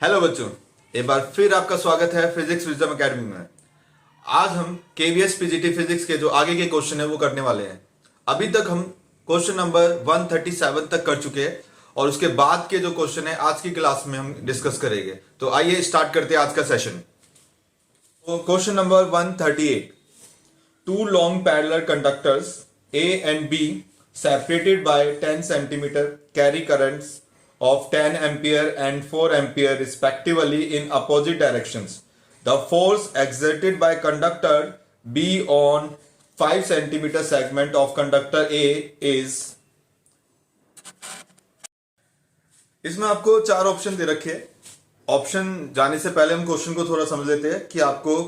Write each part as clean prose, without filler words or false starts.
Hello बच्चों, एक बार फिर आपका स्वागत है फिजिक्स विजडम एकेडमी में। आज हम केवीएस पीजीटी फिजिक्स के जो आगे के क्वेश्चन है वो करने वाले हैं। अभी तक हम क्वेश्चन नंबर 137 तक कर चुके हैं और उसके बाद के जो क्वेश्चन है आज की क्लास में हम डिस्कस करेंगे। तो आइए स्टार्ट करते हैं आज का सेशन। तो question number 138, two long parallel conductors A and B separated by 10 centimeter carry currents of 10 ampere and 4 ampere respectively in opposite directions. The force exerted by conductor B on 5 centimeter segment of conductor A is। इसमें आपको चार option दे रखे हैं। Option जाने से पहले हम question को थोड़ा समझ लेते हैं कि आपको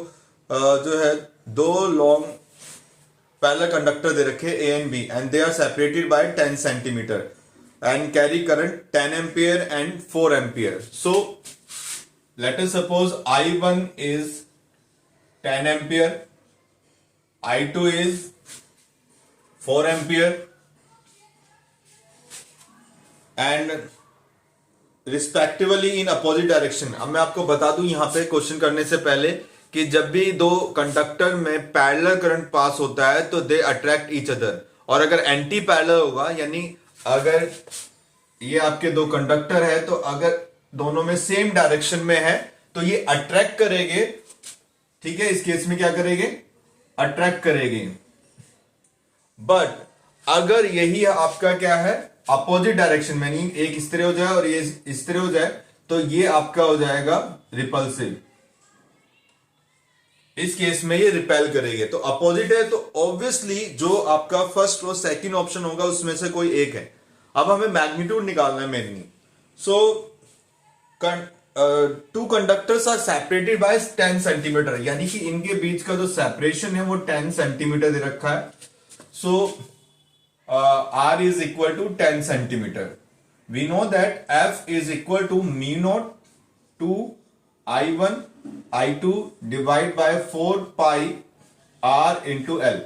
जो है दो लॉन्ग पैरेलल कंडक्टर दे रखे A and B and they are separated by 10 centimetre and carry current 10 ampere and 4 ampere. So let us suppose I1 is 10 ampere, I2 is 4 ampere and respectively in opposite direction. अब मैं आपको बता दूं यहां पे question करने से पहले कि जब भी दो कंडक्टर में पैरेलल करंट पास होता है तो दे अट्रैक्ट ईच अदर, और अगर एंटी पैरेलल होगा यानी अगर ये आपके दो कंडक्टर है तो अगर दोनों में सेम डायरेक्शन में है तो ये अट्रैक्ट करेंगे। ठीक है, इस केस में क्या करेंगे? अट्रैक्ट करेंगे। बट अगर यही आपका क्या है अपोजिट डायरेक्शन में, नहीं एक इस तरह हो जाए और ये इस तरह हो जाए तो ये आपका हो जाएगा रिपल्सिव। इस केस में ये रिपेल करेंगे। तो अपोजिट है तो ऑब्वियसली जो आपका फर्स्ट और सेकंड ऑप्शन होगा उसमें से कोई एक है। अब हमें मैग्नीट्यूड निकालना है mainly. So two conductors are separated by 10 centimetre, यानी कि इनके बीच का जो सेपरेशन है वो 10 सेंटीमीटर दे रखा है। सो R is equal to 10 centimeter. We know that F is equal to mu naught to I1 I2 divided by 4 pi R into L।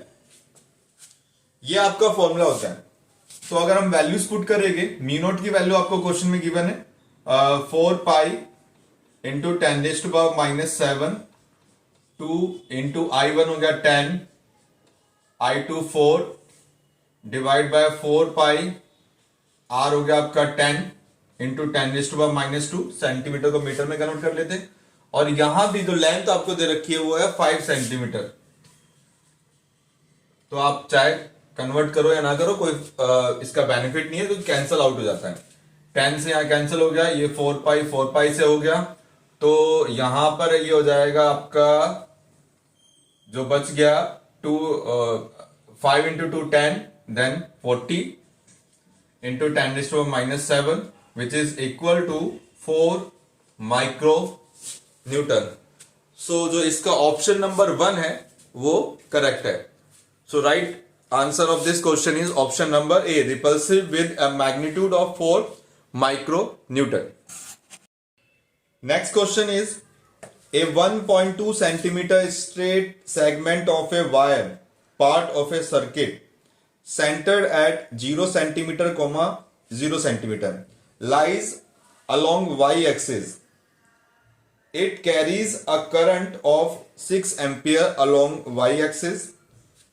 ये आपका फॉर्मूला होता है। तो अगर हम वैल्यूज पुट करेंगे, म्यू नॉट की वैल्यू आपको क्वेश्चन में गिवन है 4 pi into 10 raise to power -7, 2 into I1 हो गया 10, I2 4 divide by 4 pi are हो गया आपका 10 into 10 raise to power -2। Centimetre को मीटर में कन्वर्ट कर लेते हैं। और यहां भी जो लेंथ आपको दे रखी है वो है 5 सेंटीमीटर। तो आप चाहे कन्वर्ट करो या ना करो, कोई इसका बेनिफिट नहीं है क्योंकि कैंसिल आउट हो जाता है। 10 से यहां कैंसिल हो गया, ये 4 पाई से हो गया, तो यहां पर ये हो जाएगा आपका जो बच गया 5 into 2 10, then 40 into 10 raised to -7 which is equal to 4 micro newton. So जो इसका ऑप्शन नंबर 1 है वो करेक्ट है। So right answer of this question is option number A, repulsive with a magnitude of 4 micro newton. Next question is a 1.2 centimetre straight segment of a wire part of a circuit centered at 0 centimeter, 0 centimeter lies along y-axis. It carries a current of 6 ampere along y-axis.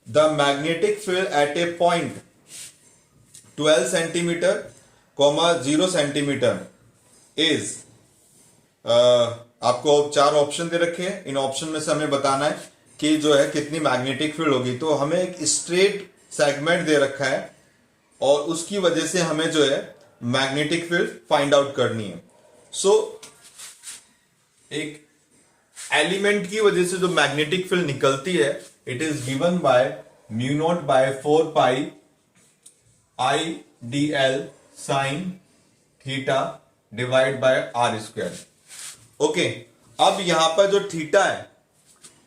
The magnetic field at a point 12 centimeter, 0 centimeter is आपको चार option दे रखे हैं। इन option में से हमें बताना है कि जो है कितनी मैग्नेटिक फील्ड होगी। तो हमें एक स्ट्रेट सेगमेंट दे रखा है और उसकी वजह से हमें जो है मैग्नेटिक फील्ड फाइंड आउट करनी है। सो एक एलिमेंट की वजह से जो मैग्नेटिक फील्ड निकलती है it is given by mu naught by 4 pi I D L sine theta divide by R square. Okay, अब यहां पर जो थीटा है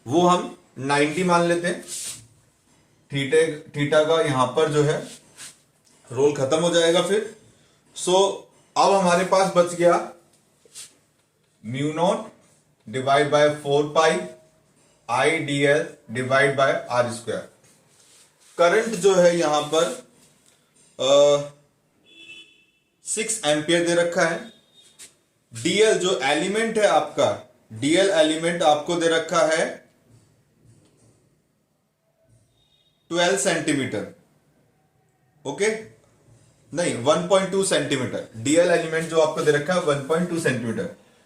वो हम 90 मान लेते हैं। थीटा का यहां पर जो है रोल खत्म हो जाएगा फिर। सो अब हमारे पास बच गया mu naught divide by 4 pi I D L divide by R square. Current जो है यहां पर 6 एम्पियर दे रखा है डीएल जो एलिमेंट है आपका, डीएल एलिमेंट आपको दे रखा है 12 सेंटीमीटर, ओके, नहीं 1.2 सेंटीमीटर। डीएल एलिमेंट जो आपको दे रखा है 1.2 सेंटीमीटर।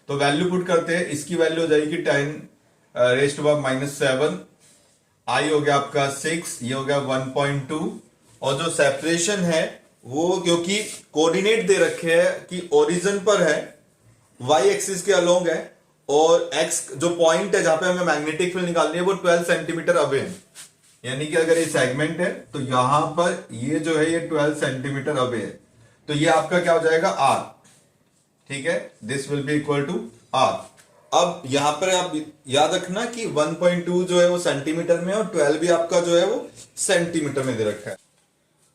तो वैल्यू पुट करते हैं, इसकी वैल्यू हो जाएगी 10⁻⁻⁷, आई हो गया आपका 6, ये हो गया 1.2। और जो सेपरेशन है वो क्योंकि कोऑर्डिनेट दे रखे हैं कि ओरिजिन पर है, वाई एक्सिस के अलोंग है, और एक्स जो पॉइंट है जहां पे हमें मैग्नेटिक फील्ड निकालनी है वो 12 सेंटीमीटर अवे है। यानी कि अगर ये सेगमेंट है तो यहां पर ये जो है ये 12 सेंटीमीटर अवे है, तो ये आपका क्या हो जाएगा आर, ठीक है, this will be equal to R. अब यहां पर आप याद रखना कि 1.2 जो है वो सेंटीमीटर में और 12 भी आपका जो है वो सेंटीमीटर में दे रखा है।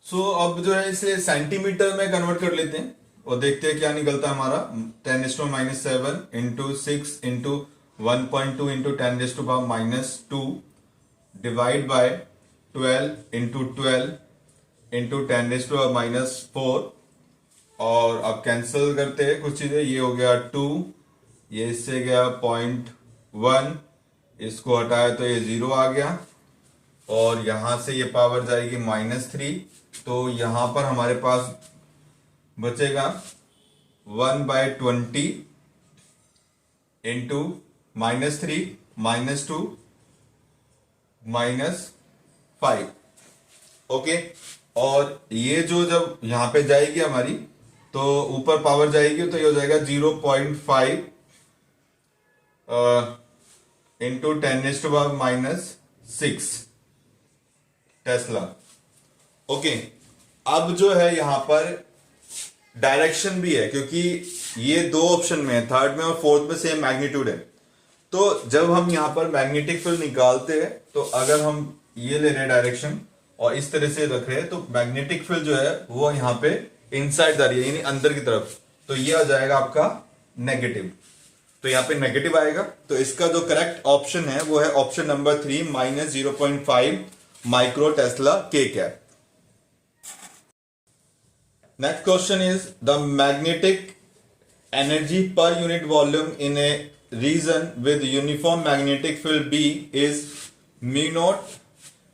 सो अब जो है इसे सेंटीमीटर में कन्वर्ट कर लेते हैं और देखते हैं क्या निकलता है हमारा। 10⁻⁷ into 6 into 1.2 into 10⁻⁻2 divide by 12 into 12 into 10⁻⁻4। और अब कैंसिल करते हैं कुछ चीजें, ये हो गया 2, ये इससे गया 0.1, इसको हटाया तो ये 0 आ गया, और यहां से ये पावर जाएगी -3, तो यहां पर हमारे पास बचेगा 1/20 इंटू -3 -2 -5, ओके। और ये जो जब यहां पे जाएगी हमारी तो ऊपर पावर जाएगी तो ये हो जाएगा 0.5 इंटू 10⁻⁻6 टेस्ला, ओके। अब जो है यहां पर डायरेक्शन भी है क्योंकि ये दो ऑप्शन में है, थर्ड में और फोर्थ में सेम मैग्नीट्यूड है। तो जब हम यहां पर मैग्नेटिक फील्ड निकालते हैं तो अगर हम ये ले रहे हैं डायरेक्शन और इस तरह से रख रहे हैं तो मैग्नेटिक फील्ड जो है वो यहां पे इनसाइड जा रही है, यानी अंदर की तरफ, तो ये आ जाएगा आपका नेगेटिव, तो यहां पे नेगेटिव आएगा। तो इसका जो करेक्ट ऑप्शन है वो है ऑप्शन नंबर 3 -0.5 माइक्रो टेस्ला के cap. Next question is the magnetic energy per unit volume in a region with uniform magnetic field B is mu naught।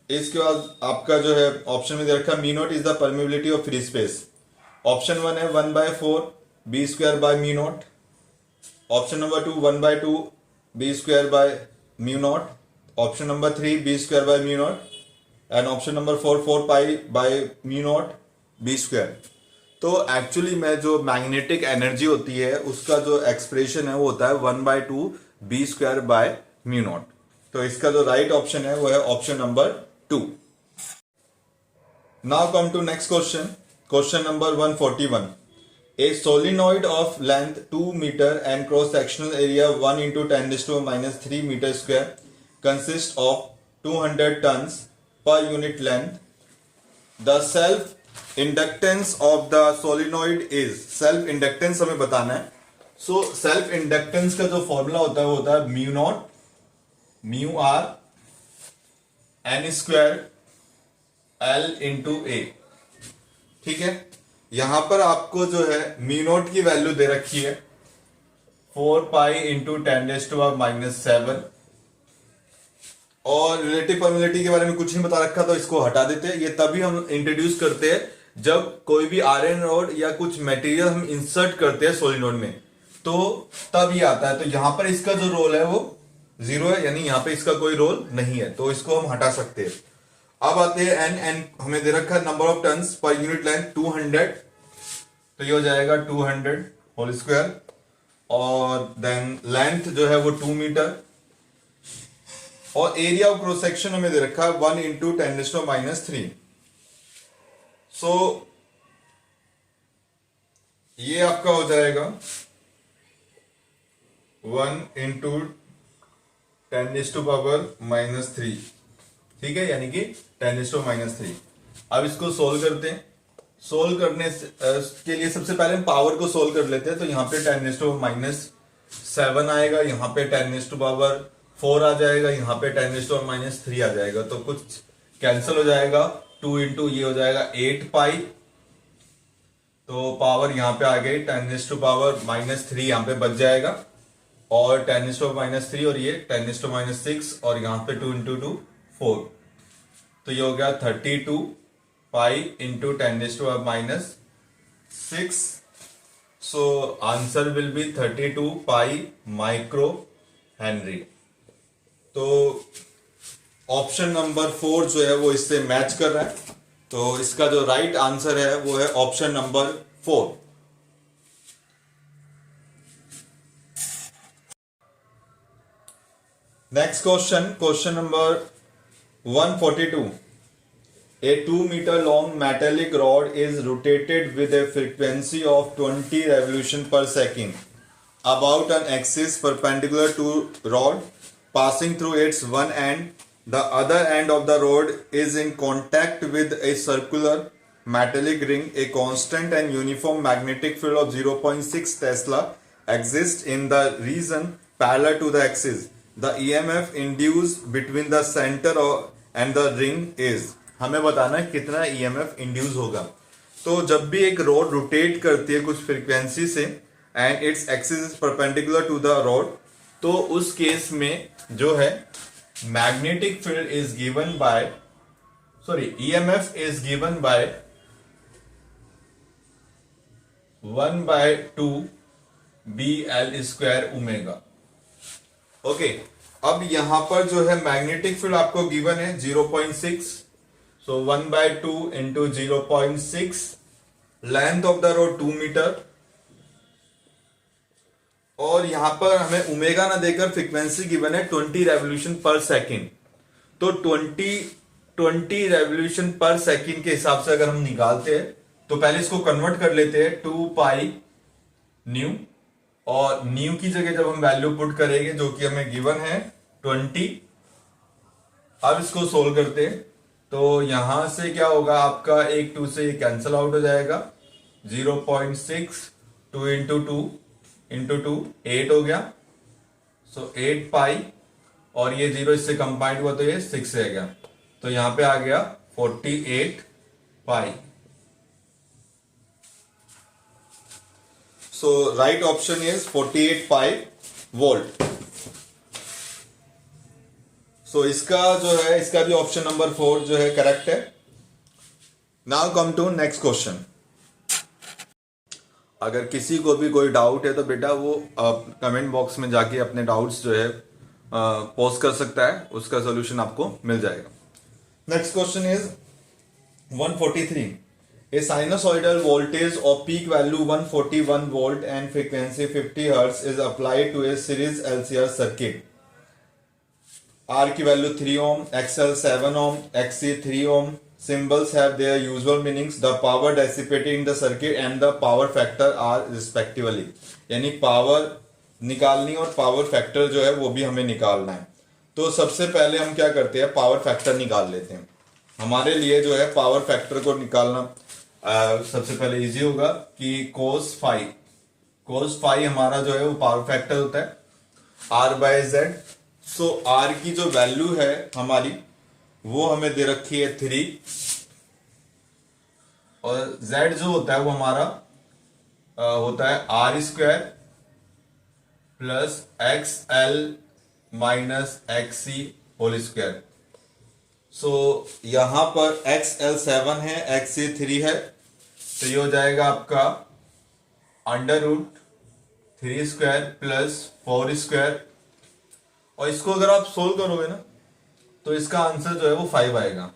इसके बाद आपका जो है ऑप्शन में दे रखा है mu naught is the permeability of free space। Option 1 है 1/4 b square by mu naught। Option number 2 1/2 b square by mu naught। Option number 3 b square by mu naught and option number 4 4 pi by mu naught b square। तो actually में जो magnetic energy होती है उसका जो expression है वो होता है 1/2 b square by mu naught. तो इसका जो राइट ऑप्शन है वो है option number 2। Now come to next question, question number 141। A solenoid of length 2 metre and cross sectional area 1 into 10⁻³ metre square consist of 200 turns per unit length. The self inductance of the solenoid is, self inductance हमें बताना है। So self inductance का जो formula होता है वो होता है mu naught mu R N square L into A, ठीक है। यहां पर आपको जो है म्यू नॉट की वैल्यू दे रखी है 4 पाई इंटू 10⁻⁷, और रिलेटिव परमिबिलिटी के बारे में कुछ नहीं बता रखा तो इसको हटा देते हैं। ये तभी हम इंट्रोड्यूस करते हैं जब कोई भी आयरन रॉड या कुछ मटेरियल हम इंसर्ट करते हैं सोलिनॉइड में, तो तब ये आता है। तो यहां पर इसका जो रोल है वो 0 है, यानी यहां पे इसका कोई रोल नहीं है, तो इसको हम हटा सकते हैं। अब आते हैं एन, एन हमें दे रखा है number of turns per unit length 200, तो ये हो जाएगा 200 होल स्क्वायर, और देन लेंथ जो है वो 2 मीटर, और एरिया ऑफ क्रॉस सेक्शन हमें दे रखा है 1 इंटू 10⁻⁻3। सो ये आपका हो जाएगा 1 इंटू 10⁻⁻3, ठीक है, यानी कि 10⁻⁻3। अब इसको सोल्व करते हैं। सोल्व करने के लिए सबसे पहले हम पावर को सोल्व कर लेते हैं। तो यहां पे 10⁻⁷ आएगा, यहां पे 10⁻⁴ आ जाएगा, यहां पे 10⁻⁻3 आ जाएगा, तो कुछ कैंसिल हो जाएगा। 2 इंटू ये हो जाएगा 8 पाई, तो पावर यहाँ पे आ गई 10⁻⁻³ यहाँ पे बच जाएगा, और 10⁻⁻³ और ये 10⁻⁻6 और यहाँ पे 2 × 2 4, तो ये हो गया 32 pi into 10⁻⁻6। So answer will be 32 pi micro Henry. तो ऑप्शन नंबर 4 जो है वो इससे मैच कर रहा है, तो इसका जो राइट आंसर है वो है option number 4। Next question number 142। A 2-meter long metallic rod is rotated with a frequency of 20 revolution per second about an axis perpendicular to rod, passing through its one end. The other end of the rod is in contact with a circular metallic ring. A constant and uniform magnetic field of 0.6 Tesla exists in the region parallel to the axis. The EMF induced between the center and the ring is, हमें बताना है कितना EMF induce होगा। तो जब भी एक rod rotate करती है कुछ फ्रीक्वेंसी से and its axis is perpendicular to the rod, तो उस केस में जो है magnetic field is given by EMF is given by 1/2 BL² omega. Okay, अब यहां पर जो है मैग्नेटिक फील्ड आपको गिवन है 0.6, so 1/2 into 0.6, length of the rod 2 metre, और यहां पर हमें ओमेगा ना देकर फ्रीक्वेंसी गिवन है 20 रेवोल्यूशन पर सेकेंड। तो 20 रेवोल्यूशन पर सेकेंड के हिसाब से अगर हम निकालते हैं तो पहले इसको कन्वर्ट कर लेते हैं 2 पाई न्यू, और न्यू की जगह जब हम वैल्यू पुट करेंगे जो कि हमें गिवन है 20, अब इसको सोल्व करते हैं तो यहां से क्या होगा आपका, एक 2 से ये कैंसिल आउट हो जाएगा, 0.6 2 इंटू 2 8 हो गया, सो 8 पाई, और ये 0 इससे कंबाइंड हुआ तो ये 6 रह गया, तो यहां पे आ गया 48 pi. So right option is 48 pi volt. So इसका जो है, इसका भी ऑप्शन नंबर 4 जो है करेक्ट है। Now come to next question. अगर किसी को भी कोई डाउट है तो बेटा वो कमेंट बॉक्स में जाके अपने डाउट्स जो है पोस्ट कर सकता है, उसका सोल्यूशन आपको मिल जाएगा। Next question is 143। A sinusoidal voltage of peak value 141 volt and frequency 50 Hz is applied to a series LCR circuit. R की value 3 ohm, XL 7 ohm, XC 3 ohm. Symbols have their usual meanings. The power dissipated in the circuit and the power factor are respectively. यानी power निकालनी और power factor जो है वो भी हमें निकालना है। तो सबसे पहले हम क्या करते हैं, पावर फैक्टर निकाल लेते हैं। हमारे लिए जो है पावर फैक्टर को निकालना सबसे पहले इजी होगा कि cos फाई हमारा जो है वो पावर फैक्टर होता है R/Z। सो R की जो वैल्यू है हमारी वो हमें दे रखी है 3, और Z जो होता है वो हमारा होता है R² plus XL minus XC whole square. So यहां पर XL 7 है, XC 3 है, तो ये हो जाएगा आपका √3² प्लस 4², और इसको अगर आप सोल्व करोगे ना तो इसका आंसर जो है वो 5 आएगा,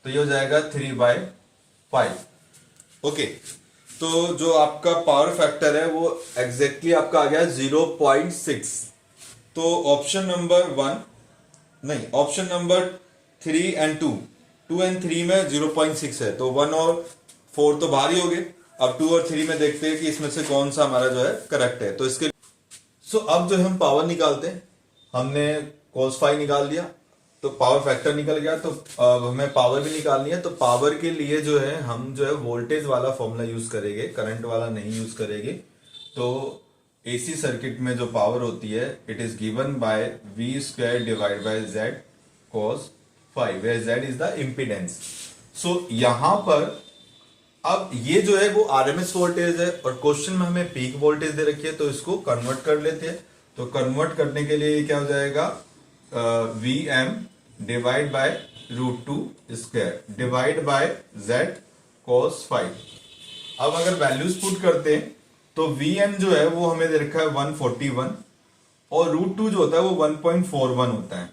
तो ये हो जाएगा 3/5। ओके, तो जो आपका पावर फैक्टर है वो एग्जैक्टली आपका आ गया 0.6। तो ऑप्शन नंबर 3 and 2 and 3 में 0.6 है, तो 1 और 4 तो बाहर ही हो गए। अब 2 और 3 में देखते हैं कि इसमें से कौन सा हमारा जो है करेक्ट है। तो इसके अब जो हम पावर निकालते हैं, हमने cos फाई निकाल लिया तो पावर फैक्टर निकल गया, तो अब हमें पावर भी निकालनी है। तो पावर के लिए जो है हम जो है वोल्टेज वाला फॉर्मूला यूज करेंगे, करंट वाला नहीं यूज करेंगे। तो एसी सर्किट में जो पावर होती है it is given by V² divide by Z cos phi, where Z is the impedance. So यहां पर अब ये जो है वो आरएमएस वोल्टेज है और क्वेश्चन में हमें पीक वोल्टेज दे रखी है, तो इसको कन्वर्ट कर लेते हैं। तो कन्वर्ट करने के लिए क्या हो जाएगा, V M divide by √2 divide by Z cos 5। अब अगर वैल्यूज पुट करते हैं तो वी एम जो है वो हमें दे रखा है 141 और √2 जो होता है वो 1.41 होता है।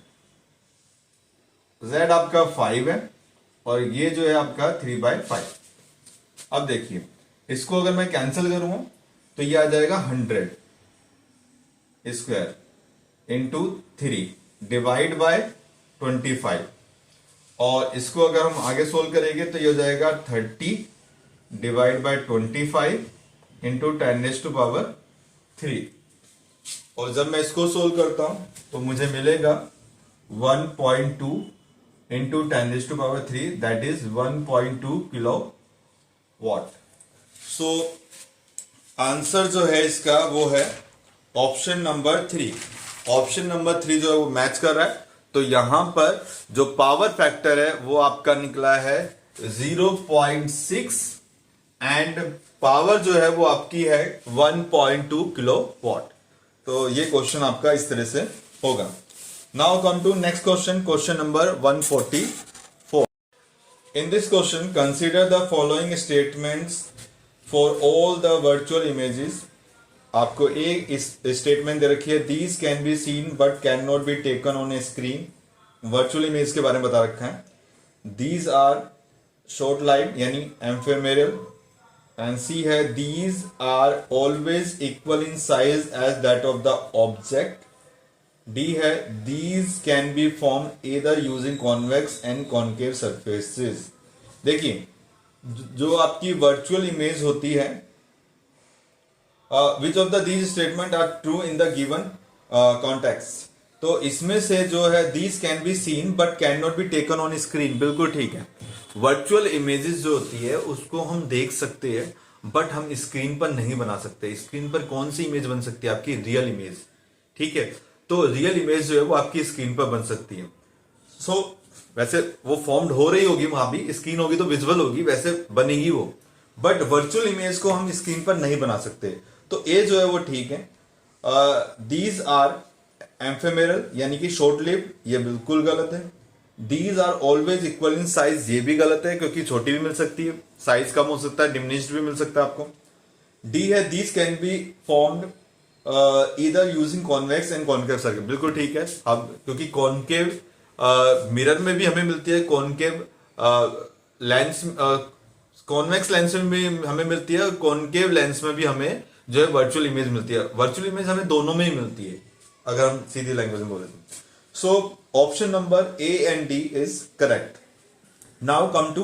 z आपका 5 है और ये जो है आपका 3/5। अब देखिए इसको अगर मैं कैंसिल करूं तो ये आ जाएगा 100² इंटू 3 डिवाइड बाय 25 और इसको अगर हम आगे सोल्व करेंगे तो ये हो जाएगा 30 डिवाइड बाय 25 इंटू 10⁻³ और जब मैं इसको सोल्व करता हूं तो मुझे मिलेगा 1.2 into 10⁻³ that is 1.2 kilowatt. So answer जो है इसका वो है ऑप्शन नंबर 3। ऑप्शन नंबर 3 जो है वो मैच कर रहा है। तो यहां पर जो पावर फैक्टर है वो आपका निकला है 0.6 एंड पावर जो है वो आपकी है 1.2 किलोवाट। तो ये क्वेश्चन आपका इस तरह से होगा। Now come to next question, question number 144। In this question, consider the following statements for all the virtual images. आपको एक इस स्टेटमेंट दे रखी है, these can be seen but cannot be taken on a screen. Virtual image के बारे में बता रखा है। These are short line यानी ephemeral and C है these are always equal in size as that of the object. D है these can be formed either using convex and concave surfaces. देखिए जो आपकी वर्चुअल इमेज होती है, which of the these statement are true in the given context. तो इसमें से जो है these can be seen but can not be taken on screen, बिल्कुल ठीक है। वर्चुअल इमेजेस जो होती है उसको हम देख सकते हैं बट हम स्क्रीन पर नहीं बना सकते। स्क्रीन पर कौन सी इमेज बन सकती है, आपकी रियल इमेज, ठीक है। तो रियल इमेज जो है वो आपकी स्क्रीन पर बन सकती है। सो वैसे वो फॉर्म्ड हो रही होगी, वहां भी स्क्रीन होगी तो विजुअल होगी, वैसे बनेगी वो, बट वर्चुअल इमेज को हम स्क्रीन पर नहीं बना सकते। तो ए जो है वो ठीक है। दीज आर एम्फेमेरल यानी कि शॉर्ट लिव, ये बिल्कुल गलत है। These are always equal in size, ये भी गलत है क्योंकि छोटी भी मिल सकती है, साइज कम हो सकता है, डिमिनिश्ड भी मिल सकता है आपको। डी है these can be formed either using convex and concave circuit, बिल्कुल ठीक है। अब क्योंकि कॉनकेव मिरर में भी हमें मिलती है, कॉनकेव लेंस कॉन्वेक्स लेंस में भी हमें मिलती है, कॉनकेव लेंस में भी हमें जो है वर्चुअल इमेज मिलती है। वर्चुअल इमेज हमें दोनों में ही मिलती है अगर हम सीधी लैंग्वेज में बोले तो। So option number A and D is correct. Now come to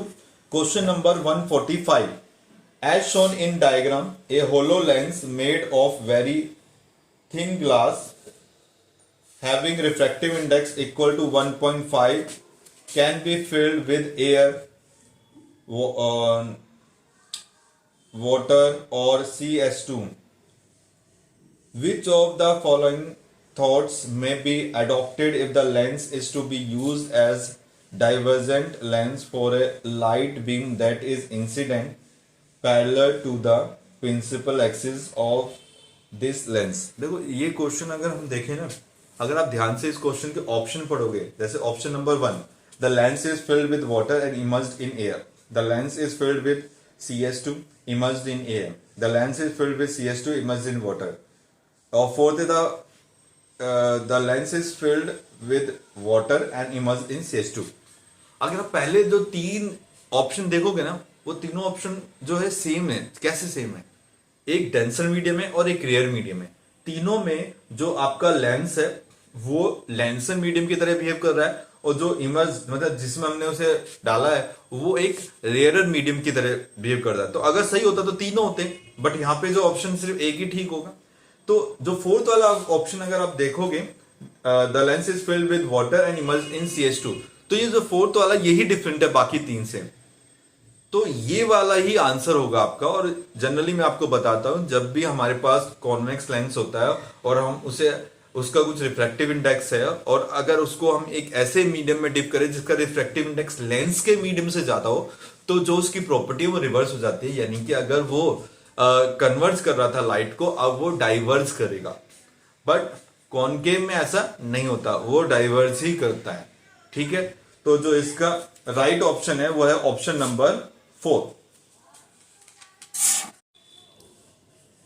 question number 145। As shown in diagram a hollow lens made of very thin glass having refractive index equal to 1.5 can be filled with air, water or CS2. Which of the following thoughts may be adopted if the lens is to be used as divergent lens for a light beam that is incident parallel to the principal axis of this lens. देखो ये question अगर हम देखें ना, अगर आप ध्यान से इस क्वेश्चन के ऑप्शन पढ़ोगे, जैसे option number 1, the lens is filled with water and immersed in air, the lens is filled with CS2 immersed in air, the lens is filled with CS2 immersed in water, और fourth the lens is filled with water and immersed in CS2। अगर आप पहले जो 3 option देखोगे ना, वो तीनों option जो है सेम है। कैसे सेम है? एक डेंसर मीडियम है और एक रेयर मीडियम है। तीनों में जो आपका लेंस है वो लेंसर मीडियम की तरह बिहेव कर रहा है और जो इमर्ज मतलब जिसमें हमने उसे डाला है वो एक रेयरर मीडियम की तरह बिहेव कर रहा है। तो अगर सही होता तो तीनों होते, बट यहाँ पे जो ऑप्शन सिर्फ एक ही ठीक होगा। तो जो फोर्थ वाला ऑप्शन अगर आप देखोगे, the lens is filled with water and immersed in CS2, तो ये जो फोर्थ वाला यही डिफरेंट है बाकी 3 से। तो ये वाला ही आंसर होगा आपका। और जनरली मैं आपको बताता हूं, जब भी हमारे पास कॉन्वेक्स लेंस होता है और हम उसे उसका कुछ रिफ्रैक्टिव इंडेक्स है और अगर उसको हम एक ऐसे मीडियम में डिप करें जिसका रिफ्रैक्टिव इंडेक्स लेंस के मीडियम से ज्यादा हो, तो जो उसकी प्रॉपर्टी है वो रिवर्स हो जाती है, यानी कि अगर वो कन्वर्ज कर रहा था लाइट को, अब वो डाइवर्ज करेगा। बट कॉनकेव में ऐसा नहीं होता, वो डाइवर्ज ही करता है। ठीक है, तो जो इसका राइट ऑप्शन है वो है option number 4।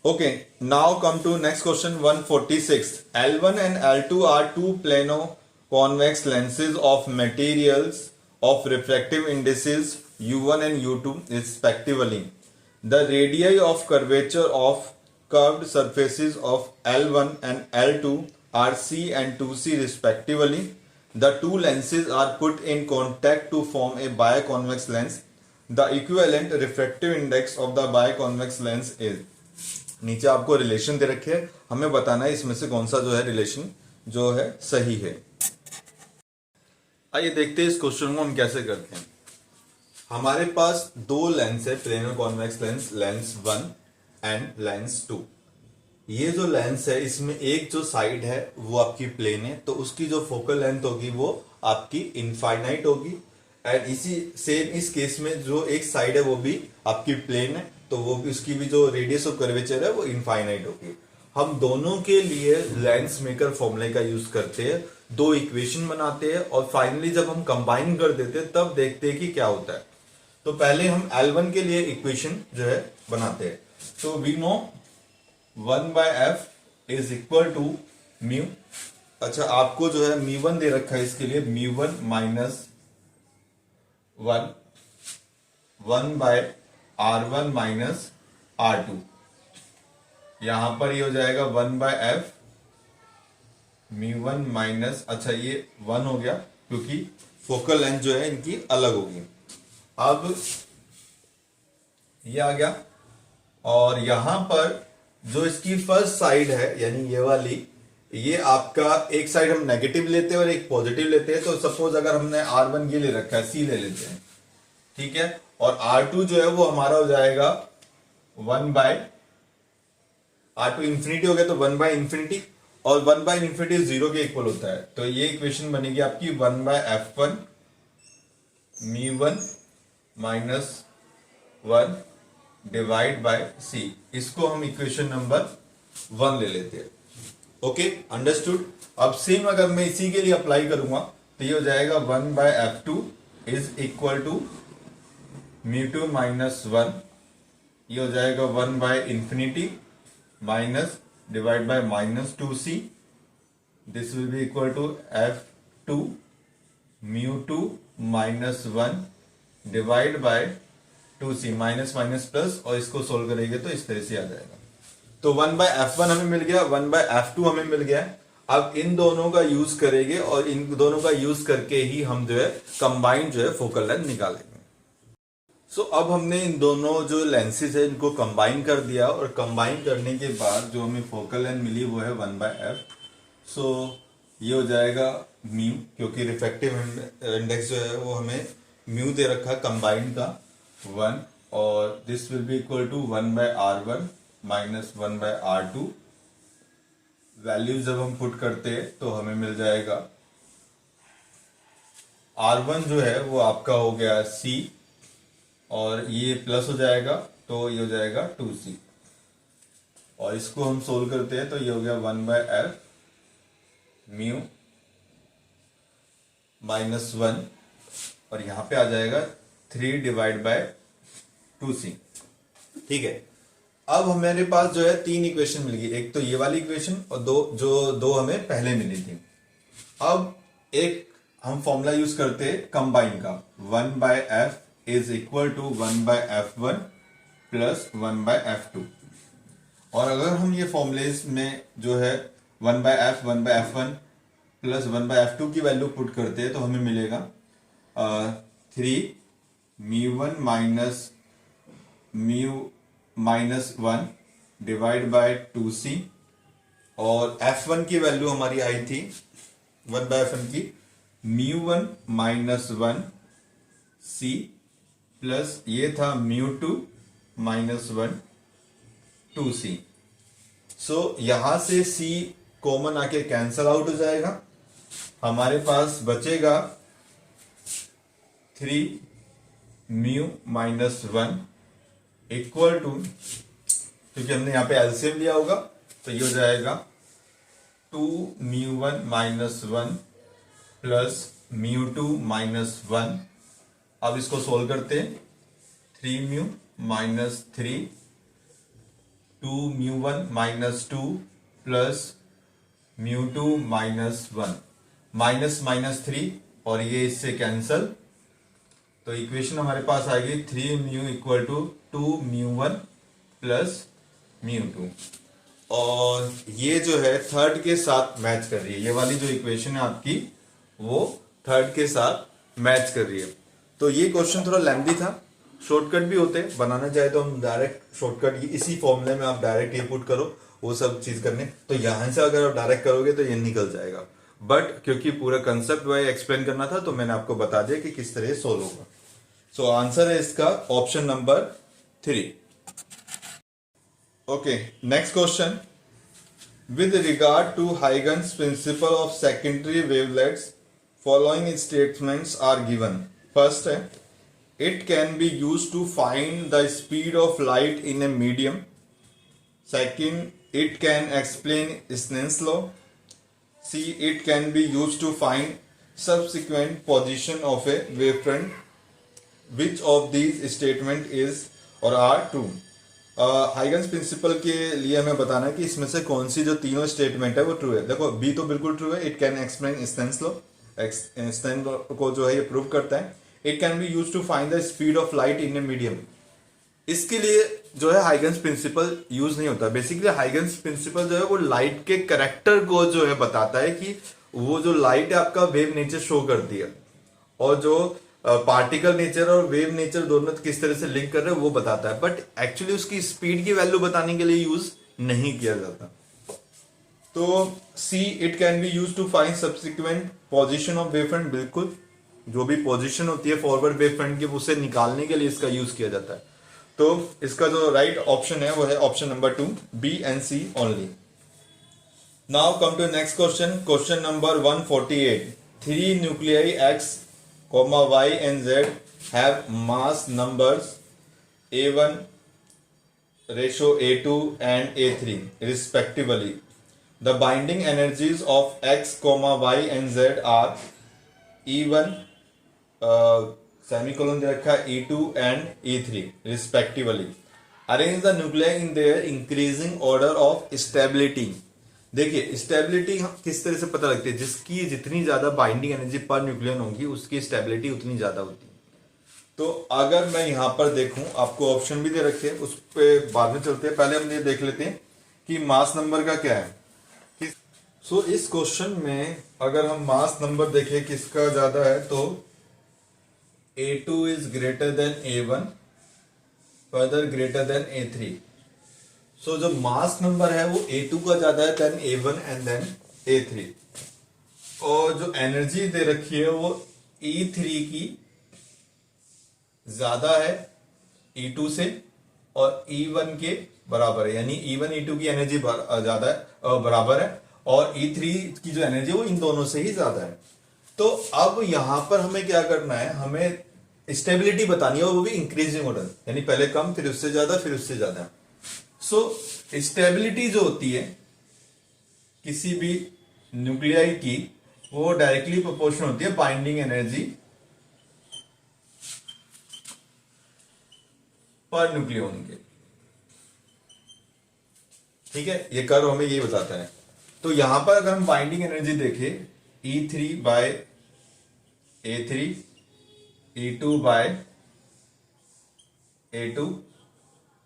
Okay, now come to next question 146. L1 and L2 are two plano convex lenses of materials of refractive indices U1 and U2 respectively. The radii of curvature of curved surfaces of L1 and L2 are C and 2C respectively. The two lenses are put in contact to form a biconvex lens. The equivalent refractive index of the biconvex lens is। नीचे आपको relation दे रखे हैं, हमें बताना है इसमें से कौन सा जो है रिलेशन जो है सही है। आइए देखते हैं इस क्वेश्चन को हम कैसे करते हैं। हमारे पास दो लेंस है, plano convex lens, lens 1 and lens 2। ये जो लेंस है इसमें एक जो साइड है वो आपकी प्लेन है, तो उसकी जो फोकल लेंथ होगी वो आपकी इनफाइनाइट होगी। एंड इसी सेम इस केस में जो एक साइड है वो भी आपकी प्लेन है, तो वो भी उसकी भी जो रेडियस ऑफ कर्वेचर है वो इनफाइनाइट होगी। हम दोनों के लिए लेंस मेकर फॉर्मूले का यूज करते हैं, दो इक्वेशन बनाते हैं और फाइनली जब हम कंबाइन कर देते हैं तब देखते हैं कि क्या होता है। तो पहले हम L1 के लिए इक्वेशन जो है बनाते हैं। तो we know 1/f is equal to mu. अच्छा, आपको जो है μ1 दे रखा है, इसके लिए μ1 माइनस 1/r1 माइनस r2। यहां पर ये हो जाएगा 1/f μ1 माइनस, अच्छा ये 1 हो गया क्योंकि फोकल लेंथ जो है इनकी अलग होगी। अब ये आ गया और यहां पर जो इसकी फर्स्ट साइड है यानी ये वाली, ये आपका एक साइड हम नेगेटिव लेते हैं और एक पॉजिटिव लेते हैं। तो सपोज अगर हमने R1 ये ले रखा है, C ले लेते हैं, ठीक है, और R2 जो है वो हमारा हो जाएगा 1/R2 इंफिनिटी हो गया तो 1/इंफिनिटी, और 1/इंफिनिटी 0 के इक्वल होता है। तो ये इक्वेशन बनेगी आपकी 1/f1 μ1 minus 1 divide bye C। इसको हम इक्वेशन नंबर 1 ले लेते हैं। Okay, understood. अब सेम अगर मैं इसी के लिए अप्लाई करूंगा तो ये हो जाएगा 1/f2 is equal to μ2 minus 1, ये हो जाएगा 1/इंफिनिटी minus divide by minus 2c। This will be equal to f2 μ2 minus 1 divide by 2c, minus minus plus, और इसको सोल्व करेंगे तो इस तरह से आ जाएगा। तो 1/f1 हमें मिल गया, 1/f2 हमें मिल गया। अब इन दोनों का यूज करेंगे और इन दोनों का यूज करके ही हम जो है कंबाइंड जो है फोकल लेंथ निकालेंगे। सो अब हमने इन दोनों जो लेंसेज है इनको कंबाइन कर दिया, और कंबाइन करने के बाद जो हमें फोकल लेंथ मिली वो है 1/f। सो ये हो जाएगा म्यू, क्योंकि रिफ्रैक्टिव इंडेक्स जो है वो हमें म्यू दे रखा कंबाइंड का 1, और this will be equal to 1/r1 minus 1/r2। Value जब हम पुट करते हैं तो हमें मिल जाएगा R1 जो है वो आपका हो गया C, और ये प्लस हो जाएगा तो ये हो जाएगा 2C, और इसको हम सोल्व करते हैं तो ये हो गया 1/f म्यू माइनस 1, और यहां पे आ जाएगा 3 डिवाइड बाय 2C। ठीक है, अब हमारे पास जो है तीन इक्वेशन मिल गई, एक तो ये वाली इक्वेशन और दो हमें पहले मिली थी। अब एक हम फॉर्मूला यूज करते हैं कंबाइन का, 1/f is equal to 1/f1 plus 1/f2। और अगर हम ये फॉर्मूलेज में जो है 1/f 1/f1 प्लस 1/f2 की वैल्यू पुट करते हैं तो हमें मिलेगा 3 μ1 माइनस 1 डिवाइड बाय 2c, और f1 की वैल्यू हमारी आई थी 1/f1 की μ1 माइनस 1 c प्लस ये था μ2 माइनस 1 2c। सो यहां से c कॉमन आके कैंसल आउट हो जाएगा, हमारे पास बचेगा 3 म्यू माइनस 1 इक्वल टू, क्योंकि हमने यहाँ पे एलसीएम लिया होगा तो ये हो जाएगा 2 μ1 माइनस 1 प्लस μ2 माइनस 1। अब इसको सोल्व करते हैं। 3 μ minus 3, 2 μ1 minus 2 plus μ2 minus 1, minus minus 3 और ये इससे कैंसल, तो इक्वेशन हमारे पास आएगी 3 μ इक्वल टू 2 μ1 प्लस μ2। और ये जो है थर्ड के साथ मैच कर रही है, ये वाली जो इक्वेशन है आपकी वो थर्ड के साथ मैच कर रही है। तो ये क्वेश्चन थोड़ा लेंथी था, शॉर्टकट भी होते हैं, बनाना चाहे तो हम डायरेक्ट शॉर्टकट इसी फॉर्मूले में आप डायरेक्ट ये पुट करो वो सब चीज करने, तो यहां से अगर आप डायरेक्ट करोगे तो ये निकल जाएगा। बट क्योंकि पूरा कंसेप्ट वाइज एक्सप्लेन करना था तो मैंने आपको बता दिया कि किस तरह सोल्व होगा। सो आंसर है इसका option number 3। Okay, next question. With regard to Huygens principle of secondary wavelets following statements are given. First है, it can be use to find the speed of light in a medium. Second, it can explain Snell's law. C, it can be used to find subsequent position of a wavefront. Which of these statement is or are true? Huygens principle के लिए हमें बताना है कि इसमें से कौन सी जो तीनों स्टेटमेंट है वो ट्रू है। देखो बी तो बिल्कुल ट्रू है, it can explain Snell's law, Snell's law को जो है ये प्रूव करता है। It can be use to find the speed of light in a medium, इसके लिए जो है हाइगन्स प्रिंसिपल यूज नहीं होता। बेसिकली हाइगन्स प्रिंसिपल जो है वो लाइट के कैरेक्टर को जो है बताता है कि वो जो लाइट है आपका वेव नेचर शो करती है, और जो पार्टिकल नेचर और वेव नेचर दोनों किस तरह से लिंक कर रहे हैं वो बताता है। बट एक्चुअली उसकी स्पीड की वैल्यू बताने के लिए यूज नहीं किया जाता। तो see, it can be use to find subsequent position of wave front, बिल्कुल जो भी पोजिशन होती है फॉरवर्ड वेव फ्रंट की उसे निकालने के लिए इसका यूज किया जाता है। तो इसका जो राइट ऑप्शन है वो है option number 2, B and C only. Now come to next question, question number 148। 3 nuclei X, Y and Z have mass numbers A1 ratio A2 and A3 respectively. The binding energies of X, Y and Z are E1 semicolon दे रखा है E2 and E3 respectively. Arrange the nuclei in their increasing order of stability. देखिए stability किस तरह से पता लगती है, जिसकी जितनी ज्यादा बाइंडिंग एनर्जी पर न्यूक्लियन होगी उसकी स्टेबिलिटी उतनी ज्यादा होती है। तो अगर मैं यहां पर देखूं, आपको ऑप्शन भी दे रखे हैं, उस पर बाद में चलते हैं, पहले हम ये देख लेते हैं कि मास नंबर का क्या है। सो इस क्वेश्चन में अगर हम मास नंबर देखें किसका ज्यादा है तो A2 is greater than A1, further greater than A3. So जो मास नंबर है वो A2 का ज्यादा है then A1 and then A3। और जो एनर्जी दे रखी है वो E3 की ज्यादा है E2 से और E1 के बराबर है, यानी E1 E2 की एनर्जी ज्यादा है बराबर है, और E3 की जो एनर्जी वो इन दोनों से ही ज्यादा है। तो अब यहां पर हमें क्या करना है, हमें स्टेबिलिटी बतानी है, वो भी इंक्रीजिंग ऑर्डर, यानी पहले कम फिर उससे ज्यादा फिर उससे ज्यादा। सो स्टेबिलिटी जो होती है किसी भी न्यूक्लियाई की वो डायरेक्टली प्रोपोर्शनल होती है बाइंडिंग एनर्जी पर न्यूक्लियन के। ठीक है, ये कर्व हमें ये बताता है। तो यहां पर अगर हम बाइंडिंग एनर्जी देखें E3 bye A3, E2 bye A2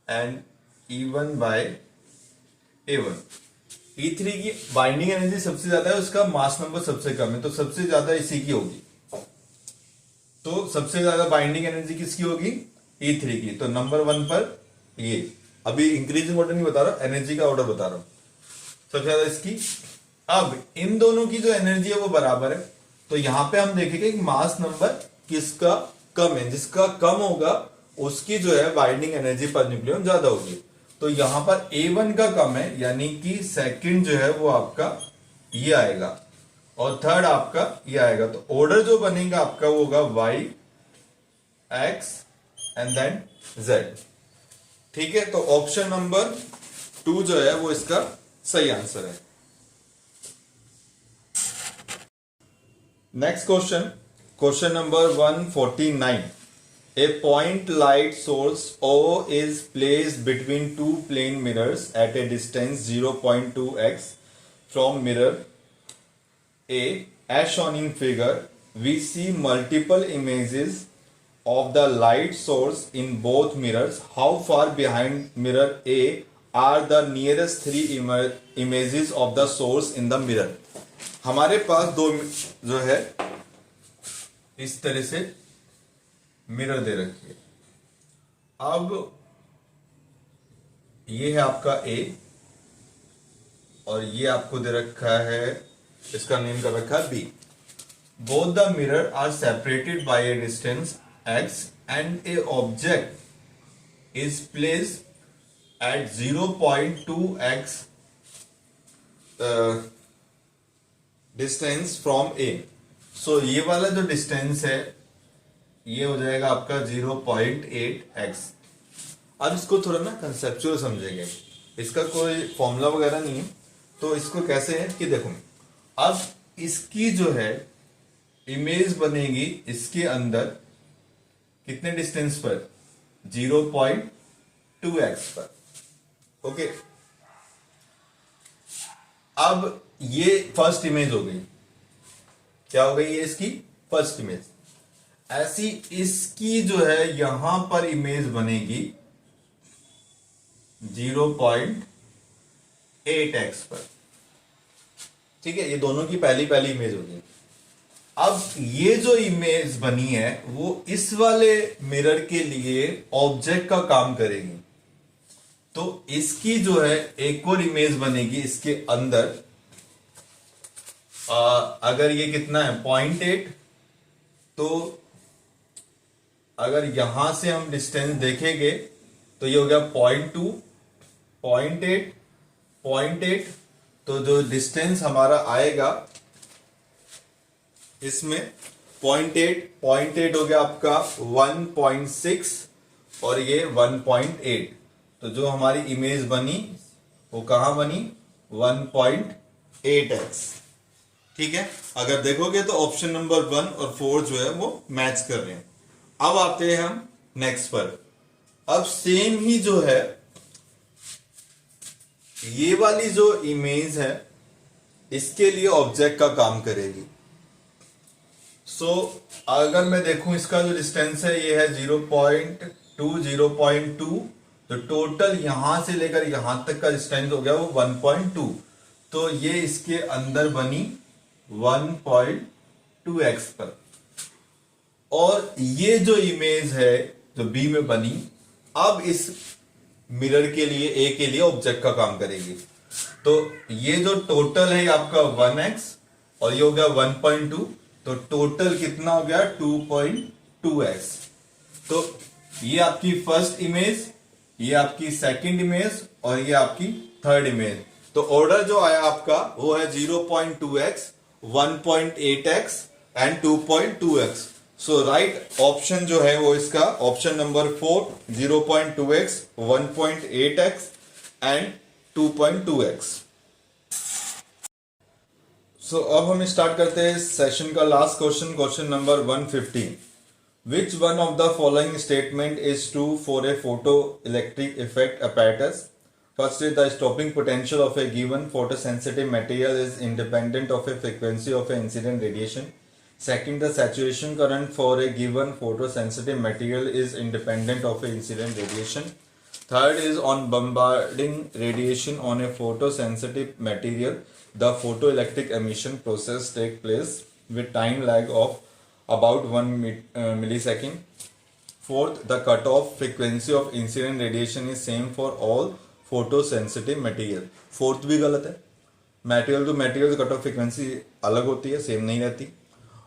and E1 bye A1। E3 की बाइंडिंग एनर्जी सबसे ज्यादा है, उसका मास नंबर सबसे कम है, तो सबसे ज्यादा इसी की होगी। तो सबसे ज्यादा बाइंडिंग एनर्जी किसकी होगी? E3 की। तो नंबर 1 पर ये, अभी इंक्रीजिंग ऑर्डर नहीं बता रहा, एनर्जी का ऑर्डर बता रहा हूं, सबसे ज्यादा इसकी। अब इन दोनों की जो एनर्जी है वो बराबर है, तो यहां पे हम देखेंगे कि मास नंबर किसका कम है, जिसका कम होगा उसकी जो है बाइंडिंग एनर्जी पर न्यूक्लियन ज्यादा होगी। तो यहां पर A1 का कम है, यानी कि सेकंड जो है वो आपका ये आएगा और थर्ड आपका ये आएगा। तो ऑर्डर जो बनेगा आपका वो होगा Y X and then Z। ठीक है, तो ऑप्शन नंबर 2 जो है वो इसका सही आंसर है। Next question, question number 149। A point light source O is placed between two plane mirrors at a distance 0.2x from mirror A. As shown in figure, we see multiple images of the light source in both mirrors. How far behind mirror A are the nearest three images of the source in the mirror? हमारे पास दो जो है इस तरह से mirror दे रखी है। अब ये है आपका A और ये आपको दे रखा है, इसका नेम कर रखा है B। Both the mirror are separated by a distance x and a object is placed at 0.2x distance from A। सो ये वाला जो डिस्टेंस है ये हो जाएगा आपका 0.8x। अब इसको थोड़ा ना कंसेप्चुअल समझेंगे, इसका कोई फॉर्मूला वगैरह नहीं है। तो इसको कैसे है कि देखो, अब इसकी जो है इमेज बनेगी इसके अंदर कितने डिस्टेंस पर, 0.2x पर। ओके, अब ये फर्स्ट इमेज हो गई, क्या हो गई, ये इसकी फर्स्ट इमेज। ऐसी इसकी जो है यहां पर इमेज बनेगी 0.8x पर। ठीक है, ये दोनों की पहली पहली इमेज होगी। अब ये जो इमेज बनी है वो इस वाले मिरर के लिए ऑब्जेक्ट का काम करेगी। तो इसकी जो है एक और इमेज बनेगी इसके अंदर। अगर ये कितना है 0.8, तो अगर यहां से हम डिस्टेंस देखेंगे तो ये हो गया 0.2, 0.8, 0.8। तो जो डिस्टेंस हमारा आएगा इसमें 0.8 हो गया आपका 1.6 और ये 1.8। तो जो हमारी इमेज बनी वो कहां बनी, 1.8x। ठीक है, अगर देखोगे तो ऑप्शन नंबर 1 और 4 जो है वो मैच कर रहे हैं। अब आते हैं हम नेक्स्ट पर। अब सेम ही जो है ये वाली जो इमेज है इसके लिए ऑब्जेक्ट का काम करेगी। सो अगर मैं देखूं इसका जो डिस्टेंस है ये है 0.2, तो टोटल यहां से लेकर यहां तक का डिस्टेंस हो गया वो 1.2। तो ये इसके अंदर बनी 1.2x पर। और ये जो इमेज है जो B में बनी, अब इस मिरर के लिए A के लिए ऑब्जेक्ट का काम करेगी। तो ये जो टोटल है आपका 1x और ये हो गया 1.2, तो टोटल कितना हो गया 2.2x। तो ये आपकी फर्स्ट इमेज, ये आपकी सेकंड इमेज और ये आपकी थर्ड इमेज। तो ऑर्डर जो आया आपका वो है 0.2x, 1.8x and 2.2x। So right option जो है वो इसका option number 4, 0.2x, 1.8x and 2.2x। सो अब हम स्टार्ट करते हैं सेशन का last question, question number 115। Which one of the following statement is true for a photoelectric effect apparatus? First is the stopping potential of a given photosensitive material is independent of a frequency of a incident radiation. Second, the saturation current for a given photosensitive material is independent of a incident radiation. Third is on bombarding radiation on a photosensitive material, the photoelectric emission process takes place with time lag of about 1 millisecond. Fourth, the cutoff frequency of incident radiation is same for all photosensitive material. Fourth भी गलत है, material to material cut off frequency अलग होती है, same नहीं रहती।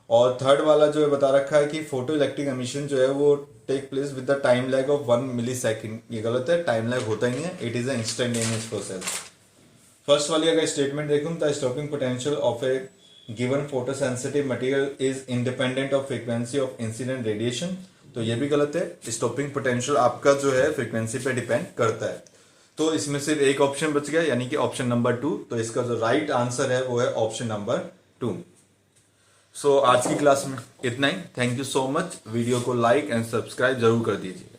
और third वाला जो है बता रखा है कि फोटो इलेक्ट्रिक एमिशन जो है वो take place with the time lag of 1 millisecond, ये गलत है, टाइम लैग होता ही नहीं है, it is a instantaneous process. First वाली अगर स्टेटमेंट देखूं, the stopping potential of a given photosensitive material is independent of frequency of incident radiation, तो ये भी गलत है। स्टॉपिंग पोटेंशियल आपका जो है फ्रीक्वेंसी पे डिपेंड करता है। तो इसमें सिर्फ एक ऑप्शन बच गया, यानी कि ऑप्शन नंबर 2। तो इसका जो राइट आंसर है वो है ऑप्शन नंबर 2। सो आज की क्लास में इतना ही। Thank you so much. Video को लाइक एंड सब्सक्राइब जरूर कर दीजिए।